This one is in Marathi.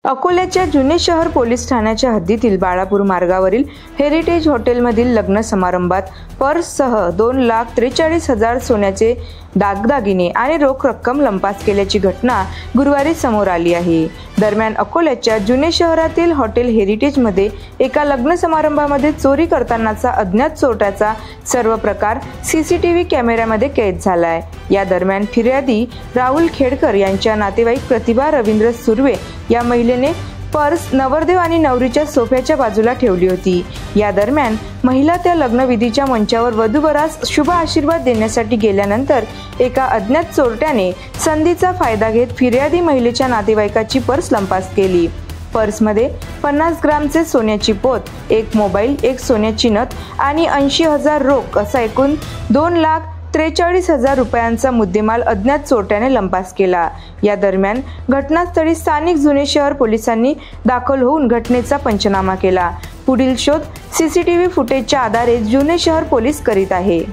अकोल्याच्या जुने शहर पोलीस ठाण्याच्या हद्दीतील बाळापूर मार्गावरील हेरिटेज हॉटेलमधील लग्न समारंभात पर्ससह 2,43,000 सोन्याचे दागदागिने आणि रोख रक्कम लंपास केल्याची घटना गुरुवारी समोर आली आहे। दरम्यान अकोल्याच्या जुने शहरातील हॉटेल हेरिटेजमध्ये एका लग्न समारंभामध्ये चोरी करतानाचा अज्ञात चोरट्याचा सर्व प्रकार सीसीटीव्ही कॅमेऱ्यामध्ये कैद झालाय। या दरम्यान फिर्यादी राहुल खेडकर यांच्या नातेवाईक प्रतिभा रवींद्र सुर्वे या महिलेने पर्स नवरदेव आणि नवरीच्या सोफ्याच्या बाजूला ठेवली होती। या दरम्यान महिला त्या लग्नविधीच्या मंचावर वधूवरास शुभ आशीर्वाद देण्यासाठी गेल्यानंतर एका अज्ञात चोरट्याने संधीचा फायदा घेत फिर्यादी महिलेच्या नातेवाईकाची पर्स लंपास केली। पर्समध्ये 50 ग्रामचे सोन्याची पोत, एक मोबाईल, एक सोन्याची नथ आणि 80,000 रोख असा एकूण 2,43,000 रुपयांचा मुद्देमाल अज्ञात चोरट्याने लंपास केला। या दरम्यान घटनास्थळी स्थानिक जुने शहर पोलिसांनी दाखल होऊन घटनेचा पंचनामा केला। पुढील शोध सीसीटीव्ही फुटेजच्या आधारे जुने शहर पोलीस करीत आहे।